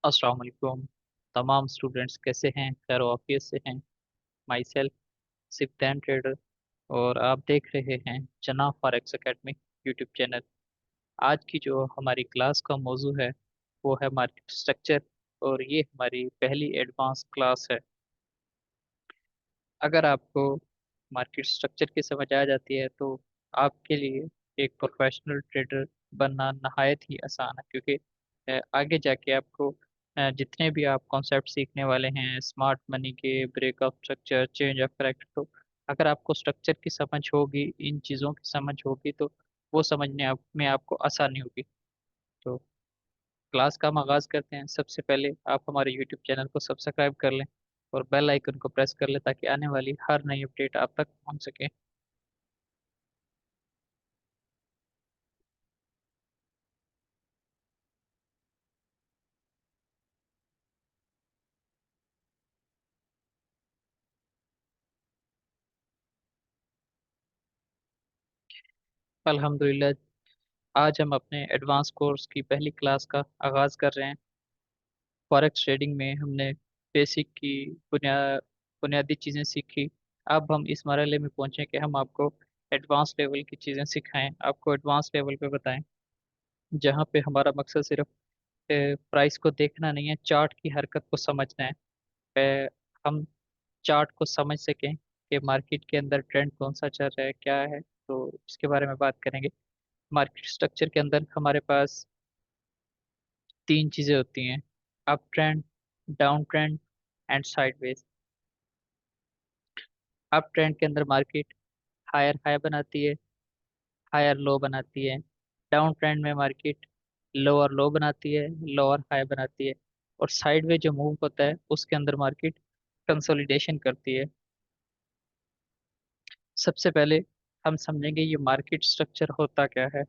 अस्सलाम वालेकुम। तमाम स्टूडेंट्स कैसे हैं? खैर ऑफिस से हैं। माई सेल्फ सिफ्तैन ट्रेडर, और आप देख रहे हैं जना फॉरेक्स एकेडमी यूट्यूब चैनल। आज की जो हमारी क्लास का मौजू है वो है मार्केट स्ट्रक्चर, और ये हमारी पहली एडवांस क्लास है। अगर आपको मार्केट स्ट्रक्चर की समझ आ जाती है तो आपके लिए एक प्रोफेशनल ट्रेडर बनना नहायत ही आसान है, क्योंकि आगे जाके आपको जितने भी आप कॉन्सेप्ट सीखने वाले हैं स्मार्ट मनी के, breakup structure, change of character, तो अगर आपको स्ट्रक्चर की समझ होगी, इन चीज़ों की समझ होगी, तो वो समझने में आपको आसानी होगी। तो क्लास का हम आगाज़ करते हैं। सबसे पहले आप हमारे यूट्यूब चैनल को सब्सक्राइब कर लें और बेल आइकन को प्रेस कर लें ताकि आने वाली हर नई अपडेट आप तक पहुंच सके। अल्हम्दुलिल्लाह, आज हम अपने एडवांस कोर्स की पहली क्लास का आगाज़ कर रहे हैं। फॉरेक्स ट्रेडिंग में हमने बेसिक की बुनियादी चीज़ें सीखी। अब हम इस मरहले में पहुंचे कि हम आपको एडवांस लेवल की चीज़ें सिखाएं, आपको एडवांस लेवल पे बताएं, जहाँ पे हमारा मकसद सिर्फ प्राइस को देखना नहीं है, चार्ट की हरकत को समझना है। पे हम चार्ट को समझ सकें कि मार्केट के अंदर ट्रेंड कौन सा चल रहा है, क्या है, तो इसके बारे में बात करेंगे। मार्केट स्ट्रक्चर के अंदर हमारे पास तीन चीज़ें होती हैं: up trend, down trend and sideways. Up trend के अंदर मार्केट हायर हाई बनाती है, हायर लो बनाती है। डाउन ट्रेंड में मार्केट लोअर लो बनाती है, लोअर हाई बनाती है। और साइडवेज जो मूव होता है उसके अंदर मार्केट कंसोलिडेशन करती है। सबसे पहले हम समझेंगे ये मार्केट स्ट्रक्चर होता क्या है।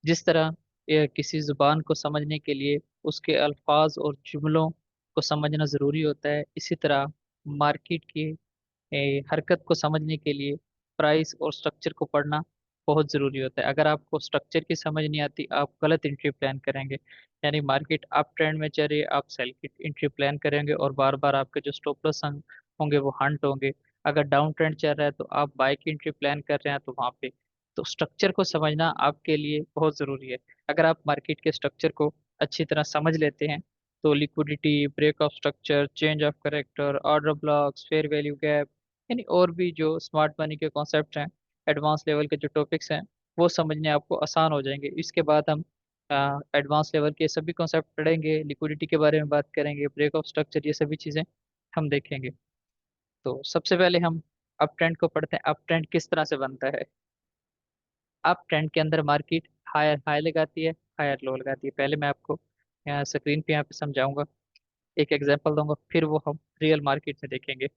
जिस तरह ये किसी जुबान को समझने के लिए उसके अल्फाज और जुमलों को समझना ज़रूरी होता है, इसी तरह मार्केट की हरकत को समझने के लिए प्राइस और स्ट्रक्चर को पढ़ना बहुत ज़रूरी होता है। अगर आपको स्ट्रक्चर की समझ नहीं आती, आप गलत एंट्री प्लान करेंगे। यानी मार्केट अप ट्रेंड में चल रही है, आप सेल की एंट्री प्लान करेंगे और बार बार आपके जो स्टॉप लॉस होंगे वो हंट होंगे। अगर डाउन ट्रेंड चल रहा है तो आप बाय की एंट्री प्लान कर रहे हैं, तो वहाँ पे तो स्ट्रक्चर को समझना आपके लिए बहुत ज़रूरी है। अगर आप मार्केट के स्ट्रक्चर को अच्छी तरह समझ लेते हैं तो liquidity, break of structure, change of character, order blocks, fair value gap, यानी और भी जो स्मार्ट मनी के कॉन्सेप्ट हैं, एडवांस लेवल के जो टॉपिक्स हैं, वो समझने आपको आसान हो जाएंगे। इसके बाद हम एडवांस लेवल के सभी कॉन्सेप्ट पढ़ेंगे, लिक्विडिटी के बारे में बात करेंगे, ब्रेक ऑफ स्ट्रक्चर, ये सभी चीज़ें हम देखेंगे। तो सबसे पहले हम अप ट्रेंड को पढ़ते हैं। अप ट्रेंड किस तरह से बनता है? अप ट्रेंड के अंदर मार्केट हायर हाई लगाती है, हायर लो लगाती है। पहले मैं आपको यहाँ स्क्रीन पे यहाँ पे समझाऊंगा, एक एग्जांपल दूंगा, फिर वो हम रियल मार्केट में देखेंगे।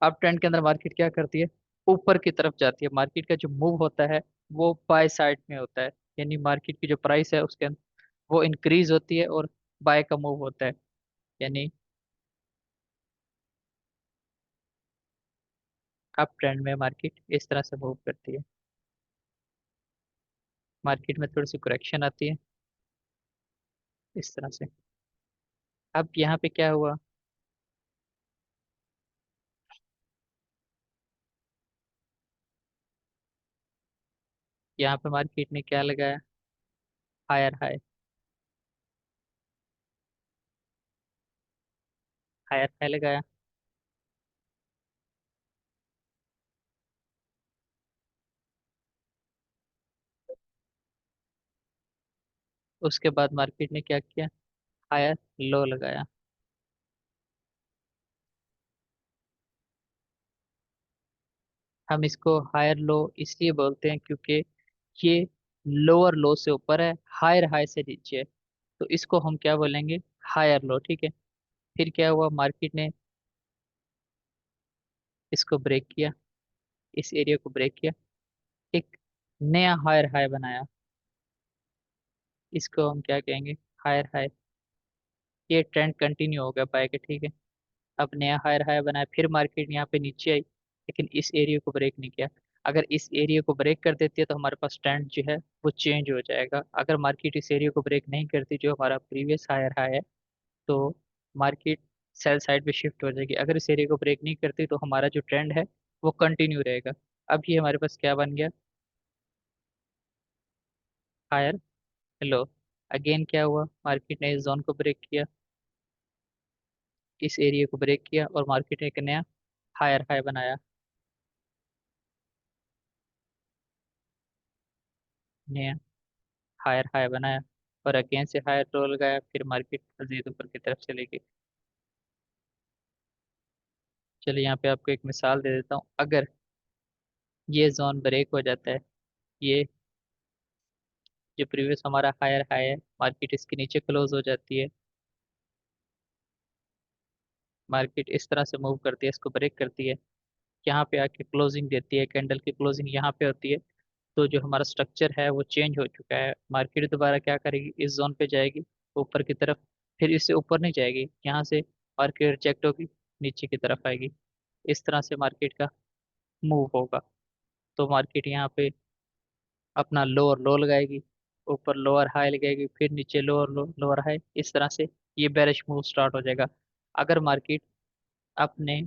अप ट्रेंड के अंदर मार्केट क्या करती है? ऊपर की तरफ जाती है। मार्केट का जो मूव होता है वो बाय साइड में होता है, यानी मार्केट की जो प्राइस है उसके अंदर वो इंक्रीज होती है और बाय का मूव होता है। यानी अप ट्रेंड में मार्केट इस तरह से मूव करती है। मार्केट में थोड़ी सी करेक्शन आती है इस तरह से। अब यहाँ पे क्या हुआ? यहाँ पे मार्केट ने क्या लगाया? Higher high. हायर हाई लगाया। उसके बाद मार्केट ने क्या किया? हायर लो लगाया। हम इसको हायर लो इसलिए बोलते हैं क्योंकि ये लोअर लो से ऊपर है, हायर हाई से नीचे है, तो इसको हम क्या बोलेंगे? हायर लो, ठीक है। फिर क्या हुआ? मार्केट ने इसको ब्रेक किया, इस एरिया को ब्रेक किया, एक नया हायर हाई बनाया, इसको हम क्या कहेंगे? Higher high. ये ट्रेंड कंटिन्यू हो गया बाय के, ठीक है। अब नया हायर हाई बनाया, फिर मार्केट यहाँ पे नीचे आई लेकिन इस एरिया को ब्रेक नहीं किया। अगर इस एरिया को ब्रेक कर देती है तो हमारे पास ट्रेंड जो है वो चेंज हो जाएगा। अगर मार्केट इस एरिया को ब्रेक नहीं करती जो हमारा प्रीवियस हायर हाई है, तो मार्केट सेल साइड पे शिफ्ट हो जाएगी। अगर इस एरिया को ब्रेक नहीं करती तो हमारा जो ट्रेंड है वो कंटिन्यू रहेगा। अब ये हमारे पास क्या बन गया, हायर लो। अगेन क्या हुआ, मार्केट ने इस जोन को ब्रेक किया, इस एरिया को ब्रेक किया और मार्केट ने एक नया हायर हाई बनाया, नया हायर हाई बनाया, और अगेन से हायर लो लगाया, फिर मार्केट मजीद ऊपर की तरफ चली गई। चलिए यहाँ पे आपको एक मिसाल दे देता हूँ। अगर ये जोन ब्रेक हो जाता है, ये जो प्रीवियस हमारा हायर हाई है, मार्केट इसके नीचे क्लोज हो जाती है, मार्केट इस तरह से मूव करती है, इसको ब्रेक करती है, यहाँ पे आके क्लोजिंग देती है, कैंडल की क्लोजिंग यहाँ पे होती है, तो जो हमारा स्ट्रक्चर है वो चेंज हो चुका है। मार्केट दोबारा क्या करेगी, इस जोन पे जाएगी ऊपर की तरफ, फिर इससे ऊपर नहीं जाएगी, यहाँ से मार्केट रिजेक्ट होगी, नीचे की तरफ आएगी। इस तरह से मार्केट का मूव होगा। तो मार्केट यहाँ पे अपना लोअर लो लगाएगी, ऊपर लोअर हाई लगाएगी, फिर नीचे लोअर लो लोअर हाई, इस तरह से ये बेरिश मूव स्टार्ट हो जाएगा। अगर मार्केट अपने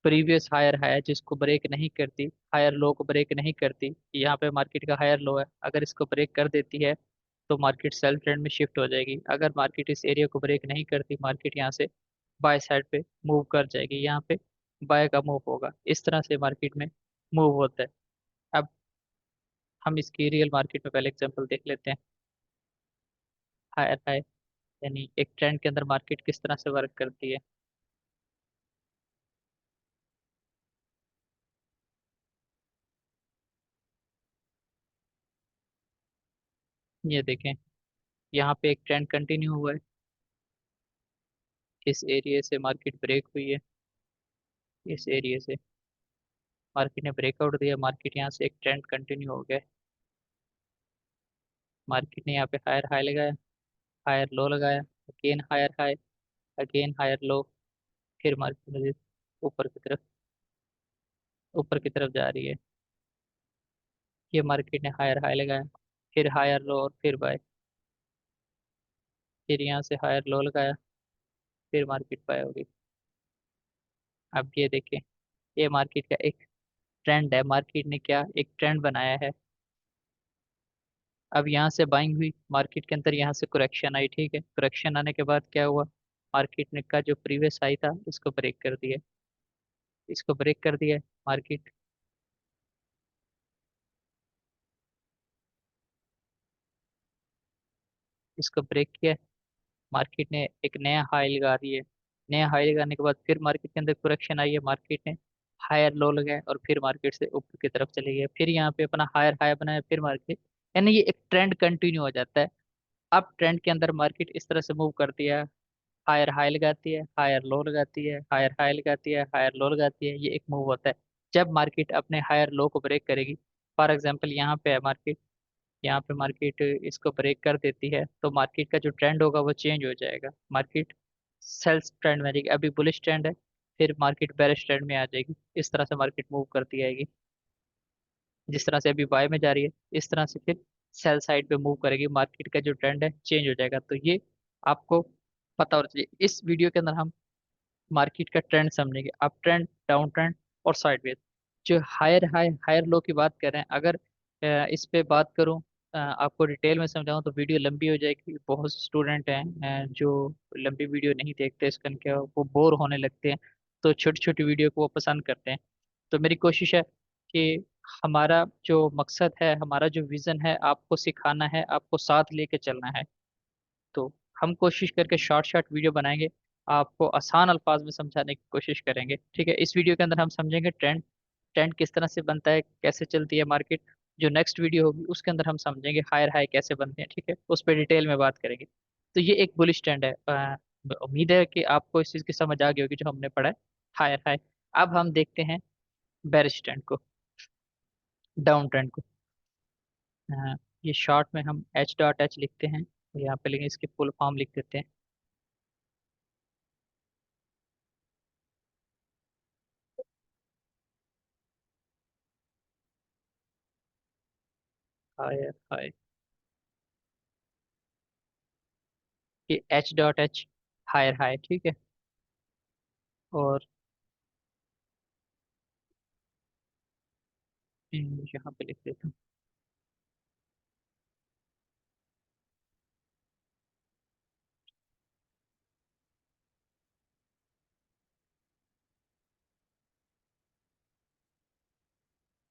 प्रीवियस हायर हाई जिसको ब्रेक नहीं करती, हायर लो को ब्रेक नहीं करती, यहाँ पे मार्केट का हायर लो है, अगर इसको ब्रेक कर देती है तो मार्केट सेल ट्रेंड में शिफ्ट हो जाएगी। अगर मार्केट इस एरिया को ब्रेक नहीं करती, मार्केट यहाँ से बाय साइड पे मूव कर जाएगी, यहाँ पे बाय का मूव होगा। इस तरह से मार्केट में मूव होता है। अब हम इसकी रियल मार्केट में पहले एग्जांपल देख लेते हैं। हायर हाई यानी एक ट्रेंड के अंदर मार्केट किस तरह से वर्क करती है। ये देखें, यहाँ पे एक ट्रेंड कंटिन्यू हुआ है, इस एरिया से मार्केट ब्रेक हुई है, इस एरिया से मार्केट ने ब्रेकआउट दिया, मार्केट यहाँ से एक ट्रेंड कंटिन्यू हो गया है। मार्केट ने यहाँ पे हायर हाई लगाया, हायर लो लगाया, again higher high, again higher low, फिर मार्केट मजीद ऊपर की तरफ ऊपर की तरफ जा रही है। ये मार्केट ने हायर हाई लगाया, फिर हायर लो और फिर बाय, फिर यहाँ से हायर लो लगाया, फिर मार्केट बाय हो गई। अब ये देखें, ये मार्केट का एक ट्रेंड है, मार्केट ने क्या एक ट्रेंड बनाया है। अब यहाँ से बाइंग हुई, मार्केट के अंदर यहाँ से करेक्शन आई, ठीक है, करेक्शन आने के बाद क्या हुआ, मार्केट ने का जो प्रीवियस हाई था इसको ब्रेक कर दिया, इसको ब्रेक कर दिया मार्केट, इसको ब्रेक किया, मार्केट ने एक नया हाई लगा दी है। नया हाई लगाने के बाद फिर मार्केट के अंदर करेक्शन आई है, मार्केट ने हायर लो लगाया और फिर मार्केट से ऊपर की तरफ चली गई, फिर यहाँ पे अपना हायर हाई बनाया, फिर मार्केट, यानी ये एक ट्रेंड कंटिन्यू हो जाता है। अब ट्रेंड के अंदर मार्केट इस तरह से मूव करती है, हायर हाई लगाती है, हायर लो लगाती है, हायर हाई लगाती है, हायर लो लगाती है, ये एक मूव होता है। जब मार्केट अपने हायर लो को ब्रेक करेगी, फॉर एग्जांपल यहाँ पे है मार्केट, यहाँ पे मार्केट इसको ब्रेक कर देती है, तो मार्केट का जो ट्रेंड होगा वो चेंज हो जाएगा, मार्केट सेल्स ट्रेंड में आ जाएगी। अभी बुलिश ट्रेंड है, फिर मार्केट बेरिश ट्रेंड में आ जाएगी, इस तरह से मार्केट मूव करती आएगी। जिस तरह से अभी बाय में जा रही है, इस तरह से फिर सेल साइड पे मूव करेगी, मार्केट का जो ट्रेंड है चेंज हो जाएगा। तो ये आपको पता होना चाहिए। इस वीडियो के अंदर हम मार्केट का ट्रेंड समझेंगे, अप ट्रेंड, डाउन ट्रेंड और साइडवेज। जो हायर हाई हायर लो की बात कर रहे हैं, अगर इस पे बात करूं, आपको डिटेल में समझाऊं तो वीडियो लंबी हो जाएगी। बहुत स्टूडेंट हैं जो लंबी वीडियो नहीं देखते, इसका क्या वो बोर होने लगते हैं, तो छोटी छोटी वीडियो को वो पसंद करते हैं। तो मेरी कोशिश है कि हमारा जो मकसद है, हमारा जो विजन है, आपको सिखाना है, आपको साथ लेके चलना है। तो हम कोशिश करके शॉर्ट शॉर्ट वीडियो बनाएंगे, आपको आसान अल्फाज में समझाने की कोशिश करेंगे, ठीक है। इस वीडियो के अंदर हम समझेंगे ट्रेंड, ट्रेंड किस तरह से बनता है, कैसे चलती है मार्केट। जो नेक्स्ट वीडियो होगी उसके अंदर हम समझेंगे हायर हाई कैसे बनते हैं, ठीक है, उस पर डिटेल में बात करेंगे। तो ये एक बुलिश ट्रेंड है। उम्मीद है कि आपको इस चीज़ की समझ आ गई होगी जो हमने पढ़ा है, हायर हाई। अब हम देखते हैं बेरिश ट्रेंड को, डाउन ट्रेंड को। ये शॉर्ट में हम एच डॉट एच लिखते हैं, यहाँ पे लेकिन इसकी फुल फॉर्म लिख देते हैं। हायर हाई, ये H dot H, higher high, ठीक है। और यहाँ पे लिख देता हूँ,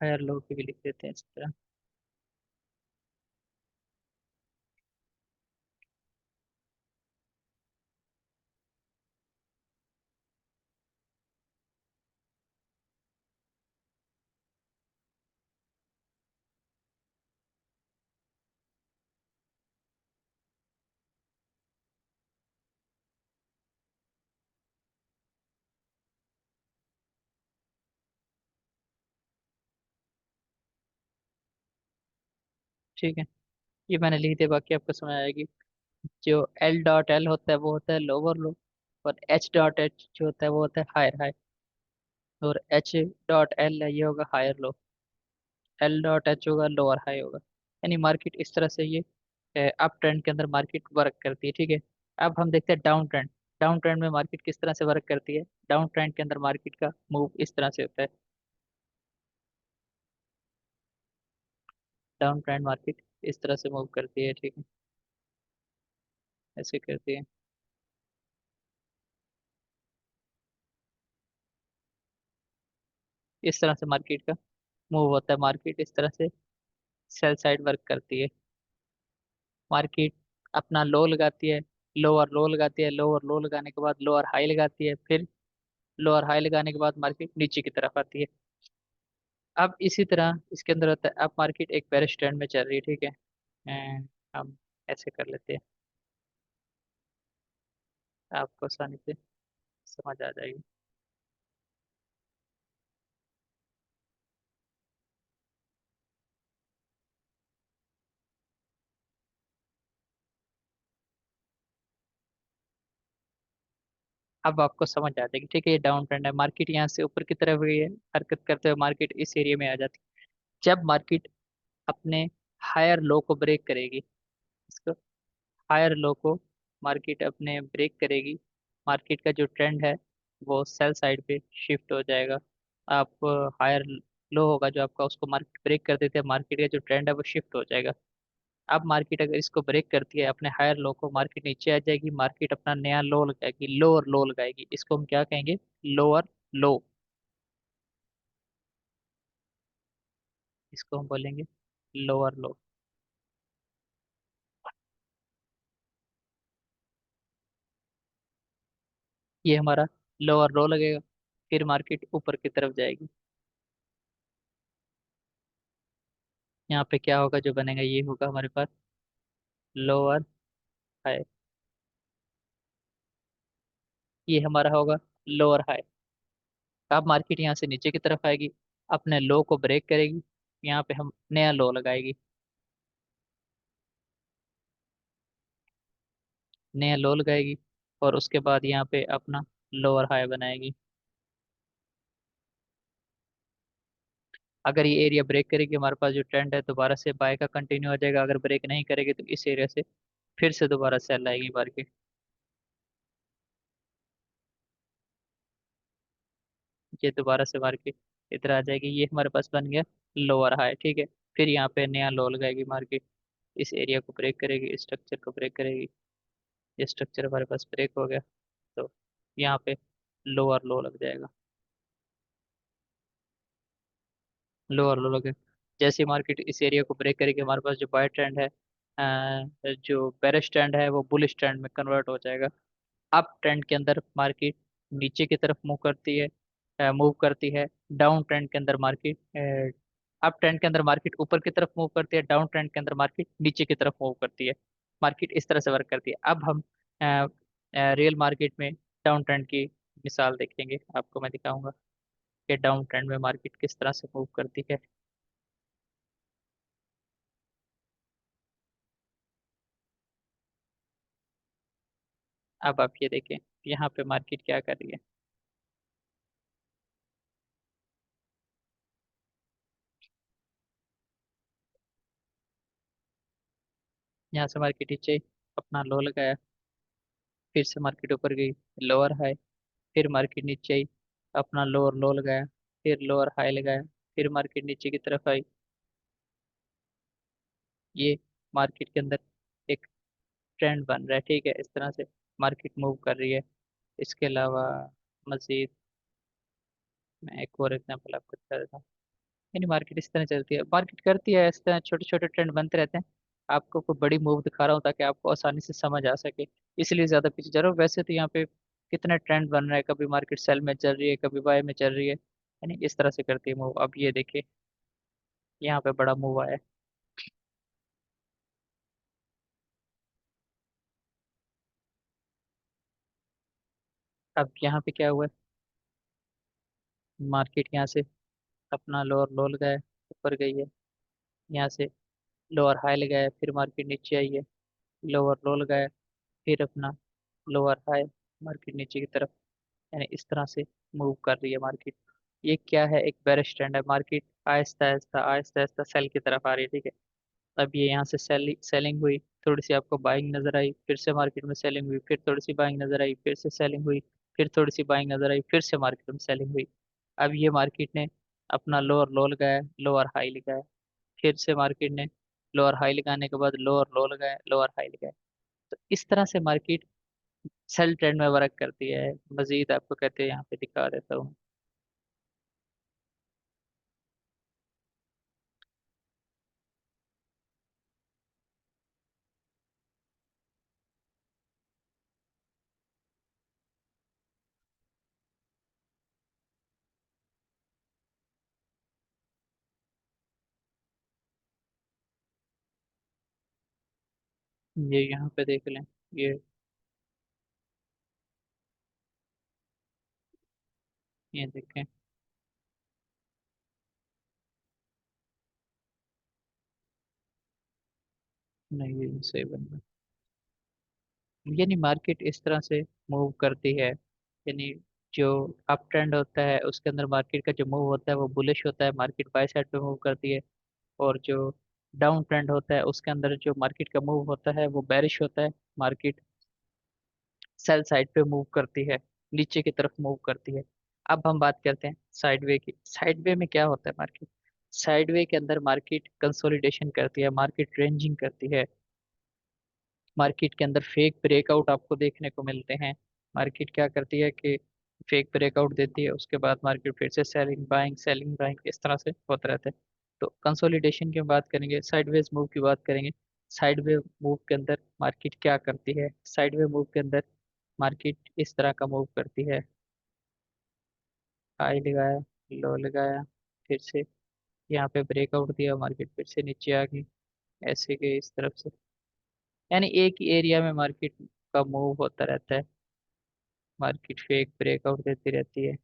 हायर लो की भी लिख देते हैं इस तरह। ठीक है, ये मैंने लिख दिया, बाकी आपको समझ आएगी। जो एल डॉट एल होता है वो होता है लोअर लो, और एच डॉट एच जो होता है वो होता है हायर हाई, और एच डॉट एल है ये होगा higher low, L dot H होगा लोअर हाई होगा। यानी मार्केट इस तरह से ये अप ट्रेंड के अंदर मार्केट वर्क करती है, ठीक है। अब हम देखते हैं डाउन ट्रेंड। डाउन ट्रेंड में मार्केट किस तरह से वर्क करती है। डाउन ट्रेंड के अंदर मार्केट का मूव इस तरह से होता है। डाउन ट्रेंड मार्केट इस तरह से मूव करती है, ठीक है, ऐसे करती है। इस तरह से मार्केट का मूव होता है, मार्केट इस तरह से सेल साइड वर्क करती है। मार्केट अपना लो लगाती है, लोअर लो लगाती है, लोअर लो लगाने के बाद लोअर हाई लगाती है, फिर लोअर हाई लगाने के बाद मार्केट नीचे की तरफ आती है। अब इसी तरह इसके अंदर होता है, अब मार्केट एक बेयर स्टैंड में चल रही है, ठीक है। एंड हम ऐसे कर लेते हैं, आपको आसानी से समझ आ जाएगी। अब आपको समझ आ जाएगी, ठीक है। ये डाउन ट्रेंड है, मार्केट यहाँ से ऊपर की तरफ गई है, हरकत करते हुए मार्केट इस एरिया में आ जाती है। जब मार्केट अपने हायर लो को ब्रेक करेगी, इसको हायर लो को मार्केट अपने ब्रेक करेगी, मार्केट का जो ट्रेंड है वो सेल साइड पे शिफ्ट हो जाएगा। आप हायर लो होगा जो आपका, उसको मार्केट ब्रेक कर देते हैं, मार्केट का जो ट्रेंड है वो शिफ्ट हो जाएगा। अब मार्केट अगर इसको ब्रेक करती है अपने हायर लो को, मार्केट नीचे आ जाएगी, मार्केट अपना नया लो लगाएगी, लोअर लो लगाएगी, इसको हम क्या कहेंगे, लोअर लो। इसको हम बोलेंगे लोअर लो। ये हमारा लोअर लो लगेगा, फिर मार्केट ऊपर की तरफ जाएगी। यहाँ पे क्या होगा जो बनेगा, ये होगा हमारे पास लोअर हाई, ये हमारा होगा लोअर हाई। अब मार्केट यहाँ से नीचे की तरफ आएगी, अपने लो को ब्रेक करेगी, यहाँ पे हम नया लो लगाएगी, नया लो लगाएगी, और उसके बाद यहाँ पे अपना लोअर हाई बनाएगी। अगर ये एरिया ब्रेक करेगी, हमारे पास जो ट्रेंड है दोबारा से बाय का कंटिन्यू हो जाएगा। अगर ब्रेक नहीं करेगी तो इस एरिया से फिर से दोबारा सेल आएगी मार्केट। ये दोबारा से मार्केट इधर आ जाएगी, ये हमारे पास बन गया लोअर हाई, ठीक है। फिर यहाँ पे नया लो लगाएगी मार्केट, इस एरिया को ब्रेक करेगी, इस स्ट्रक्चर को ब्रेक करेगी, ये स्ट्रक्चर हमारे पास ब्रेक हो गया, तो यहाँ पे लोअर लो लग जाएगा, लोअर लो लगे। जैसे मार्केट इस एरिया को ब्रेक करेगी, हमारे पास जो बाय ट्रेंड है, जो बेरिश ट्रेंड है वो बुलिश ट्रेंड में कन्वर्ट हो जाएगा। अप ट्रेंड के अंदर मार्केट नीचे की तरफ मूव करती है, मूव करती है। डाउन ट्रेंड के अंदर मार्केट, अप ट्रेंड के अंदर मार्केट ऊपर की तरफ मूव करती है, डाउन ट्रेंड के अंदर मार्केट नीचे की तरफ मूव करती है। मार्केट इस तरह से वर्क करती है। अब हम रियल मार्केट में डाउन ट्रेंड की मिसाल देखेंगे, आपको मैं दिखाऊंगा कि डाउन ट्रेंड में मार्केट किस तरह से मूव करती है। अब आप ये देखें, यहाँ पे मार्केट क्या कर रही है। यहाँ से मार्केट नीचे अपना लो लगाया, फिर से मार्केट ऊपर गई, लोअर हाई, फिर मार्केट नीचे आई, अपना लोअर लो लगाया, फिर लोअर हाई लगाया, फिर मार्केट नीचे की तरफ आई। ये मार्केट के अंदर एक ट्रेंड बन रहा है, ठीक है, इस तरह से मार्केट मूव कर रही है। इसके अलावा मजीद मैं एक और एग्जांपल आपको बता देता हूँ। यानी मार्केट इस तरह चलती है, मार्केट करती है इस तरह, छोटे छोटे ट्रेंड बनते रहते हैं। आपको कोई बड़ी मूव दिखा रहा हूँ ताकि आपको आसानी से समझ आ सके, इसलिए ज्यादा पीछे जा रहा हूँ। वैसे तो यहाँ पे कितने ट्रेंड बन रहा है, कभी मार्केट सेल में चल रही है, कभी बाय में चल रही है, यानी इस तरह से करती है मूव। अब ये देखिए, यहाँ पे बड़ा मूव आया है। अब यहाँ पे क्या हुआ है, मार्केट यहाँ से अपना लोअर लो लगाया, ऊपर गई है, यहाँ से लोअर हाई लगाया, फिर मार्केट नीचे आई है, लोअर लो लगाया, फिर अपना लोअर हाई, मार्केट नीचे की तरफ, यानी इस तरह से मूव कर रही है मार्केट। ये क्या है, एक बेरिश ट्रेंड है। मार्केट आहिस्ता आहिस्ता आहिस्ता आहिस्ता सेल की तरफ आ रही है, ठीक है। अब ये यहाँ से सेलिंग हुई, थोड़ी सी आपको बाइंग नजर आई, फिर से मार्केट में सेलिंग हुई, फिर थोड़ी सी बाइंग नजर आई, फिर से सेलिंग हुई, फिर थोड़ी सी बाइंग नजर आई, फिर से मार्केट में सेलिंग हुई। अब ये मार्केट ने अपना लोअर लो लगाया, लोअर हाई लगाया, फिर से मार्केट ने लोअर हाई लगाने के बाद लोअर लो लगाया, लोअर हाई लगाया। तो इस तरह से मार्केट सेल ट्रेंड में वर्क करती है। मजीद आपको कहते हैं, यहाँ पे दिखा देता हूँ। ये यहाँ पे देख लें, ये देखें। नहीं, ये सही बन रहा है। यानी मार्केट इस तरह से मूव करती है। यानी जो अप ट्रेंड होता है उसके अंदर मार्केट का जो मूव होता है वो बुलिश होता है, मार्केट बाय साइड पे मूव करती है। और जो डाउन ट्रेंड होता है उसके अंदर जो मार्केट का मूव होता है वो बेरिश होता है, मार्केट सेल साइड पे मूव करती है, नीचे की तरफ मूव करती है। अब हम बात करते हैं साइडवे की। साइडवे में क्या होता है, मार्केट साइडवे के अंदर मार्केट कंसोलिडेशन करती है, मार्केट रेंजिंग करती है। मार्केट के अंदर फेक ब्रेकआउट आपको देखने को मिलते हैं। मार्केट क्या करती है कि फेक ब्रेकआउट देती है, उसके बाद मार्केट फिर से सेलिंग बाइंग इस तरह से होता रहता है। तो कंसोलिडेशन की बात करेंगे, साइडवेज मूव की बात करेंगे। साइडवे मूव के अंदर मार्केट क्या करती है, साइडवे मूव के अंदर मार्केट इस तरह का मूव करती है, हाई लगाया, लो लगाया, फिर से यहाँ पे ब्रेकआउट दिया, मार्केट फिर से नीचे आ गई, ऐसे गई इस तरफ से। यानी एक ही एरिया में मार्केट का मूव होता रहता है, मार्केट फेक ब्रेकआउट देती रहती है।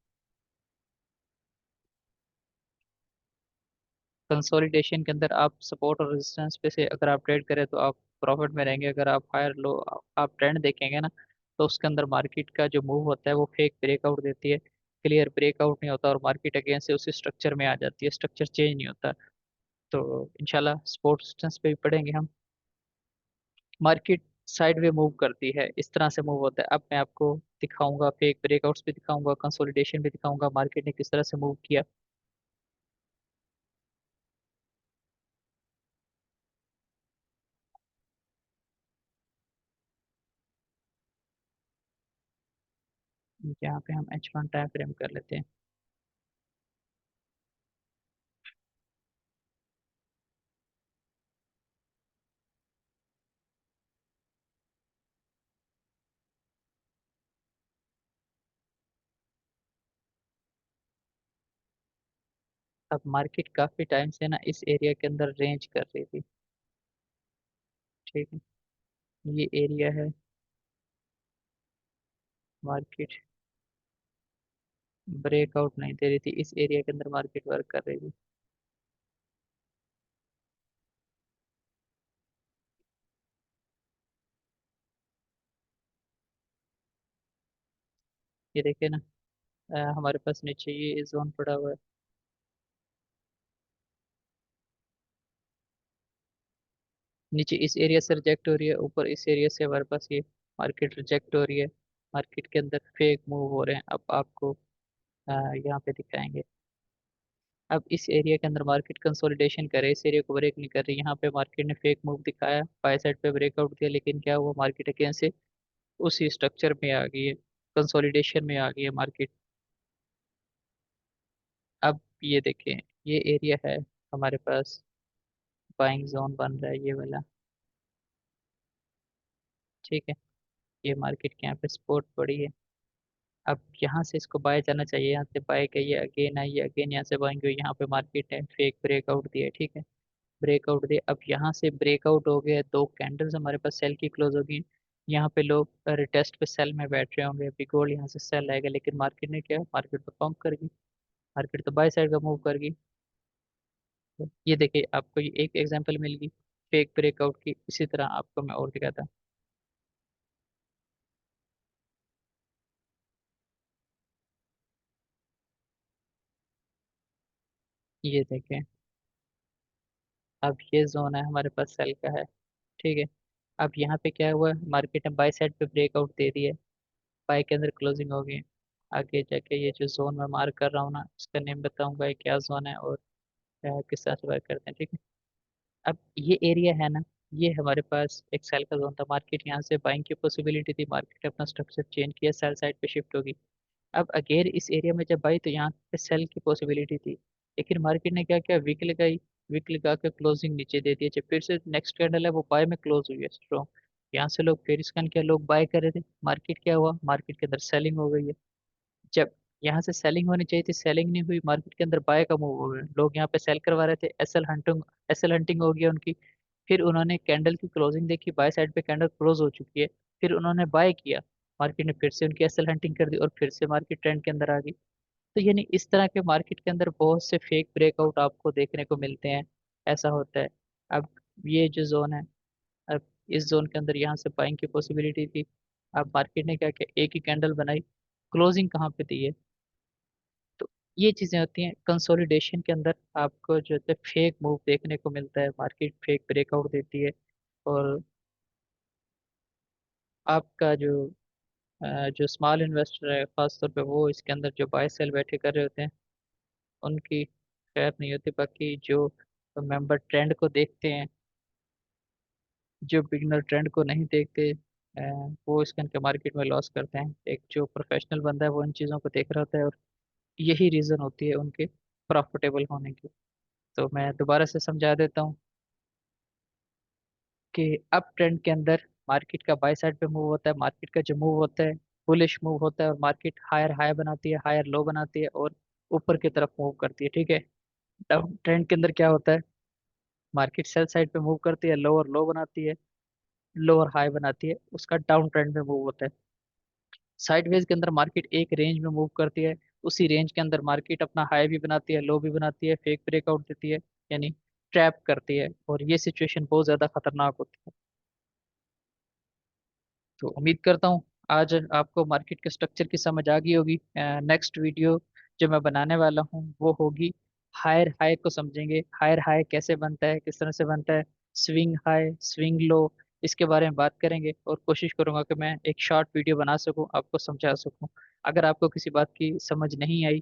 कंसोलिडेशन के अंदर आप सपोर्ट और रेजिस्टेंस पे से अगर आप ट्रेड करें तो आप प्रॉफिट में रहेंगे। अगर आप हायर लो आप ट्रेंड देखेंगे ना, तो उसके अंदर मार्केट का जो मूव होता है वो फेक ब्रेकआउट देती है, क्लियर ब्रेकआउट नहीं होता और मार्केट अगेन से उसी स्ट्रक्चर में आ जाती है, स्ट्रक्चर चेंज नहीं होता। तो इंशाल्लाह सपोर्ट रेजिस्टेंस पे भी पढ़ेंगे हम। मार्केट साइड वे मूव करती है, इस तरह से मूव होता है। अब मैं आपको दिखाऊंगा, फेक ब्रेकआउट्स भी दिखाऊंगा, कंसोलिडेशन भी दिखाऊंगा, मार्केट ने किस तरह से मूव किया। यहाँ पे हम H1 टाइम फ्रेम कर लेते हैं। अब मार्केट काफी टाइम से ना इस एरिया के अंदर रेंज कर रही थी, ठीक है। ये एरिया है, मार्केट ब्रेकआउट नहीं दे रही थी, इस एरिया के अंदर मार्केट वर्क कर रही थी। ये देखिए ना, हमारे पास नीचे ये जोन पड़ा हुआ है। नीचे इस एरिया से रिजेक्ट हो रही है, ऊपर इस एरिया से हमारे पास ये मार्केट रिजेक्ट हो रही है। मार्केट के अंदर फेक मूव हो रहे हैं। अब आपको यहाँ पे दिखाएंगे। अब इस एरिया के अंदर मार्केट कंसोलिडेशन करे, इस एरिया को ब्रेक नहीं कर रही। यहाँ पे मार्केट ने फेक मूव दिखाया, बाय साइड पे ब्रेकआउट दिया, लेकिन क्या हुआ, मार्केट अगेन से उसी स्ट्रक्चर में आ गई है, कंसोलिडेशन में आ गई है मार्केट। अब ये देखें, ये एरिया है हमारे पास, बाइंग जोन बन रहा है ये वाला। ठीक है, ये मार्केट के यहाँ पे सपोर्ट पड़ी है। अब यहाँ से इसको बाय जाना चाहिए, यहाँ से बाय गई है, अगेन आई है, अगेन यहाँ से बाइंग हुई, यहाँ पे मार्केट ने फेक ब्रेकआउट दिया है। ठीक है, ब्रेकआउट दिया, अब यहाँ से ब्रेकआउट हो गया, दो कैंडल्स हमारे पास सेल की क्लोज होगी। यहाँ पे लोग रिटेस्ट पे सेल में बैठ रहे होंगे, अभी गोल्ड यहाँ से सेल आएगा, लेकिन मार्केट ने क्या, मार्केट तो पंप कर गई, मार्केट तो बाय साइड का मूव कर गई। ये देखिए, आपको ये एक एग्जांपल मिल गई फेक ब्रेकआउट की। इसी तरह आपको मैं और दिखाता हूँ। ये देखें, अब ये जोन है हमारे पास सेल का है। ठीक है, अब यहाँ पे क्या हुआ, मार्केट ने बाय साइड पे ब्रेकआउट दे दिया, बाय के अंदर क्लोजिंग हो गई। आगे जाके ये जो जोन मैं मार्क कर रहा हूँ ना, इसका नेम बताऊंगा ये क्या जोन है और किस तरह से वर्क करते हैं। ठीक है, अब ये एरिया है ना, ये हमारे पास एक सेल का जोन था। मार्केट यहाँ से बाइंग की पॉसिबिलिटी थी, मार्केट ने अपना स्ट्रक्चर चेंज किया, सेल साइड पे शिफ्ट होगी। अब अगेन इस एरिया में जब आई तो यहाँ पे सेल की पॉसिबिलिटी थी, लेकिन मार्केट ने क्या किया, वीक लगाई, वीक लगा के क्लोजिंग नीचे दे दी। जब फिर से नेक्स्ट कैंडल है वो बाय में क्लोज हुई है स्ट्रॉन्ग, यहाँ से लोग फिर स्कैन किया, लोग बाय कर रहे थे, मार्केट क्या हुआ, मार्केट के अंदर सेलिंग हो गई है। जब यहाँ से सेलिंग होनी चाहिए थी, सेलिंग नहीं हुई, मार्केट के अंदर बाय का मूव हो गया, लोग यहाँ पे सेल करवा रहे थे, एसएल हंटिंग हो गया उनकी। फिर उन्होंने कैंडल की क्लोजिंग देखी, बाय साइड पे कैंडल क्लोज हो चुकी है, फिर उन्होंने बाय किया, मार्केट ने फिर से उनकी एसएल हंटिंग कर दी और फिर से मार्केट ट्रेंड के अंदर आ गई। तो यानी इस तरह के मार्केट के अंदर बहुत से फेक ब्रेकआउट आपको देखने को मिलते हैं, ऐसा होता है। अब ये जो जोन है, अब इस जोन के अंदर यहाँ से बाइंग की पॉसिबिलिटी थी। अब मार्केट ने क्या किया, एक ही कैंडल बनाई, क्लोजिंग कहाँ पे दी है। तो ये चीजें होती हैं कंसोलिडेशन के अंदर, आपको जो है फेक मूव देखने को मिलता है, मार्केट फेक ब्रेकआउट देती है। और आपका जो स्मॉल इन्वेस्टर है खासतौर पे, वो इसके अंदर जो बाय सेल बैठे कर रहे होते हैं, उनकी खैर नहीं होती। बाकी जो मेंबर ट्रेंड को देखते हैं, जो बिगनर ट्रेंड को नहीं देखते, वो इसके अंदर मार्केट में लॉस करते हैं। एक जो प्रोफेशनल बंदा है वो इन चीज़ों को देख रहा होता है, और यही रीज़न होती है उनके प्रॉफिटेबल होने की। तो मैं दोबारा से समझा देता हूँ कि अप ट्रेंड के अंदर मार्केट का बाय साइड पे मूव होता है, मार्केट का जो मूव होता है बुलिश मूव होता है, और मार्केट हायर हाई बनाती है, हायर लो बनाती है, और ऊपर की तरफ मूव करती है। ठीक है, डाउन ट्रेंड के अंदर क्या होता है, मार्केट सेल साइड पे मूव करती है, लोअर लो बनाती है, लोअर हाई बनाती है, उसका डाउन ट्रेंड में मूव होता है। साइडवेज के अंदर मार्केट एक रेंज में मूव करती है, उसी रेंज के अंदर मार्केट अपना हाई भी बनाती है, लो भी बनाती है, फेक ब्रेकआउट देती है, यानी ट्रैप करती है, और ये सिचुएशन बहुत ज्यादा खतरनाक होती है। तो उम्मीद करता हूँ आज आपको मार्केट के स्ट्रक्चर की समझ आ गई होगी। नेक्स्ट वीडियो जो मैं बनाने वाला हूँ वो होगी, हायर हाई को समझेंगे, हायर हाई कैसे बनता है, किस तरह से बनता है, स्विंग हाई, स्विंग लो, इसके बारे में बात करेंगे। और कोशिश करूंगा कि मैं एक शॉर्ट वीडियो बना सकूं, आपको समझा सकूं। अगर आपको किसी बात की समझ नहीं आई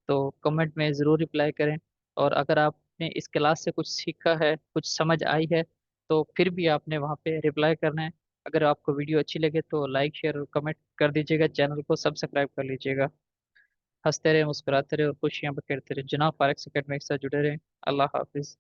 तो कमेंट में ज़रूर रिप्लाई करें। और अगर आपने इस क्लास से कुछ सीखा है, कुछ समझ आई है, तो फिर भी आपने वहाँ पे रिप्लाई करना है। अगर आपको वीडियो अच्छी लगे तो लाइक शेयर और कमेंट कर दीजिएगा, चैनल को सब्सक्राइब कर लीजिएगा। हंसते रहे, मुस्कुराते रहे और खुशियां बखेरते रहे। जनाब फारक अकेडमी के साथ जुड़े रहें। अल्लाह हाफिज़।